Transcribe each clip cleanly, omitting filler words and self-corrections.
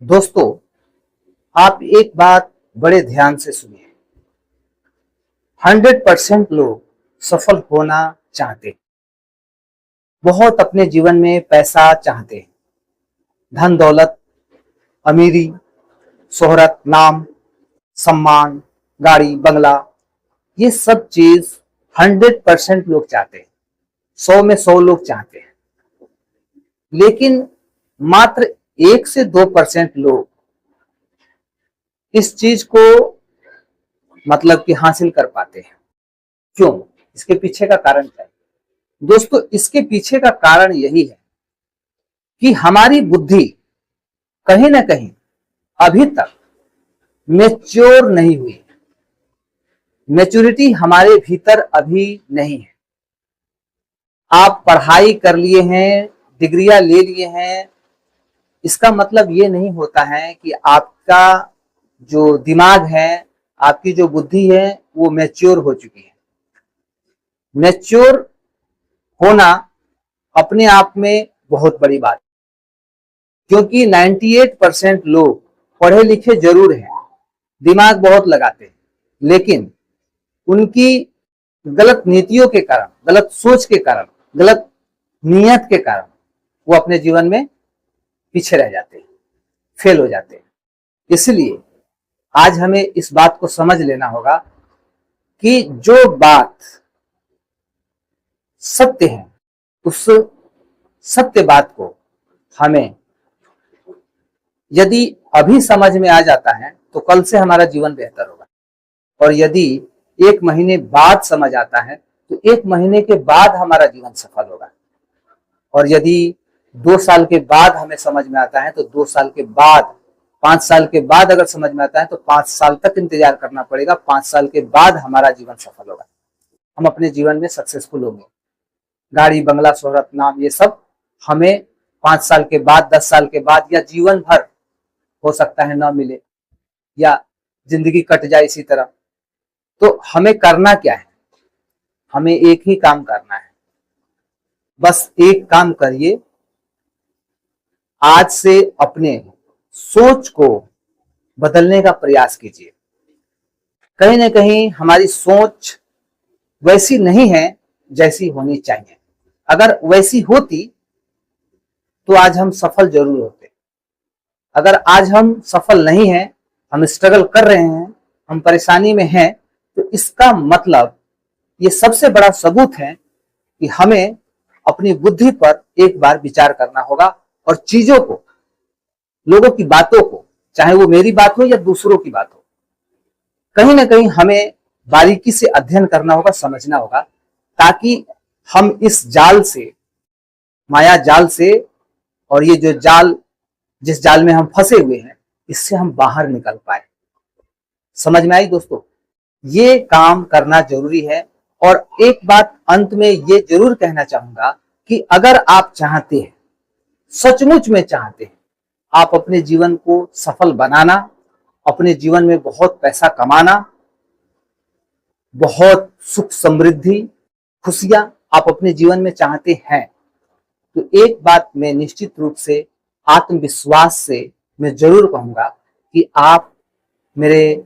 दोस्तों, आप एक बात बड़े ध्यान से सुनिए। 100% लोग सफल होना चाहते हैं। बहुत अपने जीवन में पैसा चाहते हैं। धन दौलत, अमीरी, शोहरत, नाम, सम्मान, गाड़ी, बंगला, ये सब चीज 100% लोग चाहते हैं। 100 में 100 लोग चाहते हैं। लेकिन मात्र 1 से 2% लोग इस चीज को मतलब कि हासिल कर पाते हैं। क्यों? इसके पीछे का कारण क्या है? दोस्तों, इसके पीछे का कारण यही है कि हमारी बुद्धि कहीं ना कहीं अभी तक मैच्योर नहीं हुई। मैच्योरिटी हमारे भीतर अभी नहीं है। आप पढ़ाई कर लिए हैं, डिग्रियां ले लिए हैं, इसका मतलब ये नहीं होता है कि आपका जो दिमाग है, आपकी जो बुद्धि है, वो मैच्योर हो चुकी है। मैच्योर होना अपने आप में बहुत बड़ी बात है, क्योंकि 98% लोग पढ़े लिखे जरूर हैं, दिमाग बहुत लगाते हैं, लेकिन उनकी गलत नीतियों के कारण, गलत सोच के कारण, गलत नियत के कारण वो अपने जीवन में पीछे रह जाते हैं, फेल हो जाते हैं। इसलिए आज हमें इस बात को समझ लेना होगा कि जो बात सत्य है, उस सत्य बात को हमें यदि अभी समझ में आ जाता है तो कल से हमारा जीवन बेहतर होगा। और यदि 1 महीने बाद समझ आता है तो 1 महीने के बाद हमारा जीवन सफल होगा। और यदि 2 साल के बाद हमें समझ में आता है तो 2 साल के बाद, 5 साल के बाद अगर समझ में आता है तो 5 साल तक इंतजार करना पड़ेगा। 5 साल के बाद हमारा जीवन सफल होगा, हम अपने जीवन में सक्सेसफुल होंगे। गाड़ी, बंगला, शोहरत, नाम, ये सब हमें 5 साल के बाद, 10 साल के बाद या जीवन भर हो सकता है ना मिले, या जिंदगी कट जाए इसी तरह। तो हमें करना क्या है? हमें एक ही काम करना है। बस एक काम करिए, आज से अपने सोच को बदलने का प्रयास कीजिए। कहीं ना कहीं हमारी सोच वैसी नहीं है जैसी होनी चाहिए। अगर वैसी होती तो आज हम सफल जरूर होते। अगर आज हम सफल नहीं हैं, हम स्ट्रगल कर रहे हैं, हम परेशानी में हैं, तो इसका मतलब ये सबसे बड़ा सबूत है कि हमें अपनी बुद्धि पर एक बार विचार करना होगा और चीजों को, लोगों की बातों को, चाहे वो मेरी बात हो या दूसरों की बात हो, कहीं ना कहीं हमें बारीकी से अध्ययन करना होगा, समझना होगा, ताकि हम इस जाल से, माया जाल से, और ये जो जाल, जिस जाल में हम फंसे हुए हैं, इससे हम बाहर निकल पाए। समझ में आई दोस्तों? ये काम करना जरूरी है। और एक बात अंत में ये जरूर कहना चाहूंगा कि अगर आप चाहते हैं, सचमुच में चाहते हैं, आप अपने जीवन को सफल बनाना, अपने जीवन में बहुत पैसा कमाना, बहुत सुख समृद्धि, खुशियां आप अपने जीवन में चाहते हैं, तो एक बात मैं निश्चित रूप से आत्मविश्वास से मैं जरूर कहूंगा कि आप मेरे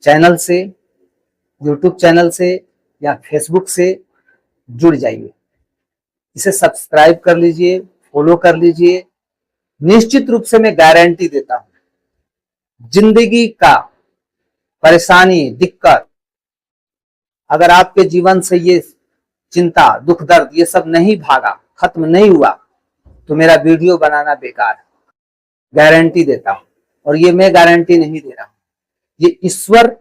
चैनल से, यूट्यूब चैनल से या फेसबुक से जुड़ जाइए। इसे सब्सक्राइब कर लीजिए, फॉलो कर लीजिए। निश्चित रूप से मैं गारंटी देता हूं, जिंदगी का परेशानी, दिक्कत, अगर आपके जीवन से ये चिंता, दुख, दर्द, ये सब नहीं भागा, खत्म नहीं हुआ, तो मेरा वीडियो बनाना बेकार है। गारंटी देता हूं। और ये मैं गारंटी नहीं दे रहा हूं, ये ईश्वर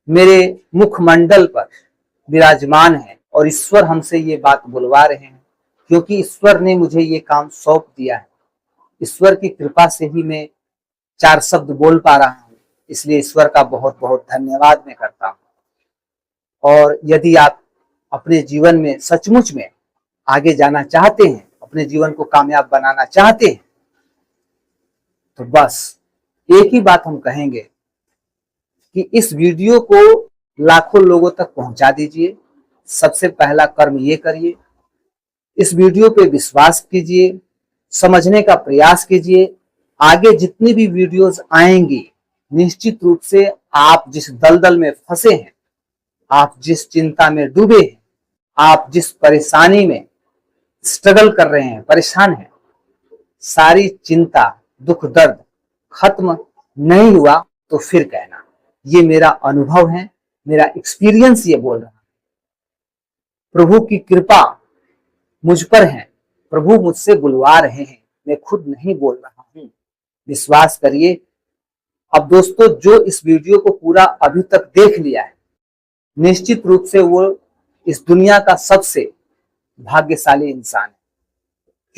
मेरे मुखमंडल पर विराजमान है और ईश्वर हमसे ये बात बुलवा रहे हैं, क्योंकि ईश्वर ने मुझे ये काम सौंप दिया है। ईश्वर की कृपा से ही मैं 4 शब्द बोल पा रहा हूं, इसलिए ईश्वर का बहुत बहुत धन्यवाद मैं करता हूं। और यदि आप अपने जीवन में सचमुच में आगे जाना चाहते हैं, अपने जीवन को कामयाब बनाना चाहते हैं, तो बस एक ही बात हम कहेंगे कि इस वीडियो को लाखों लोगों तक पहुंचा दीजिए। सबसे पहला कर्म ये करिए, इस वीडियो पे विश्वास कीजिए, समझने का प्रयास कीजिए, आगे जितनी भी वीडियोस आएंगी, निश्चित रूप से आप जिस दलदल में फंसे हैं, आप जिस चिंता में डूबे हैं, आप जिस परेशानी में स्ट्रगल कर रहे हैं, परेशान हैं, सारी चिंता, दुख, दर्द खत्म नहीं हुआ तो फिर कहना। ये मेरा अनुभव है, मेरा एक्सपीरियंस ये बोल रहा है। प्रभु की कृपा मुझ पर है, प्रभु मुझसे बुलवा रहे हैं, मैं खुद नहीं बोल रहा हूं, विश्वास करिए। अब दोस्तों, जो इस वीडियो को पूरा अभी तक देख लिया है, निश्चित रूप से वो इस दुनिया का सबसे भाग्यशाली इंसान है,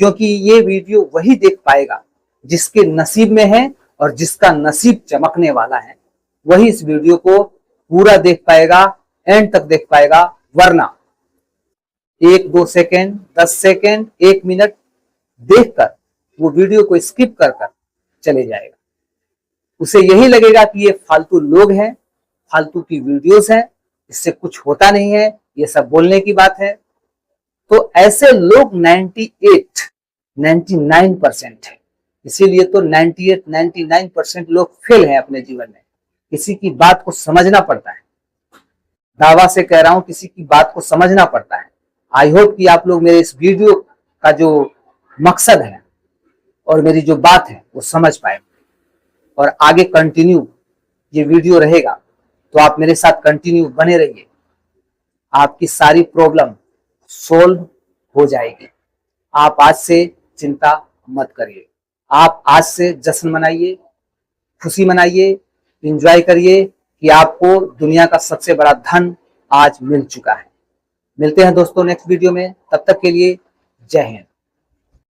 क्योंकि ये वीडियो वही देख पाएगा जिसके नसीब में है, और जिसका नसीब चमकने वाला है वही इस वीडियो को पूरा देख पाएगा, एंड तक देख पाएगा। वरना 1-2 सेकेंड, 10 सेकेंड, 1 मिनट देखकर वो वीडियो को स्किप कर चले जाएगा। उसे यही लगेगा कि ये फालतू लोग हैं, फालतू की वीडियोस हैं, इससे कुछ होता नहीं है, ये सब बोलने की बात है। तो ऐसे लोग 99% है। इसीलिए तो 99% लोग फेल हैं अपने जीवन में। किसी की बात को समझना पड़ता है, दावा से कह रहा हूं, किसी की बात को समझना पड़ता है। आई होप कि आप लोग मेरे इस वीडियो का जो मकसद है और मेरी जो बात है वो समझ पाए, और आगे कंटिन्यू ये वीडियो रहेगा तो आप मेरे साथ कंटिन्यू बने रहिए। आपकी सारी प्रॉब्लम सोल्व हो जाएगी। आप आज से चिंता मत करिए, आप आज से जश्न मनाइए, खुशी मनाइए, एंजॉय करिए कि आपको दुनिया का सबसे बड़ा धन आज मिल चुका है। मिलते हैं दोस्तों नेक्स्ट वीडियो में, तब तक के लिए जय हिंद।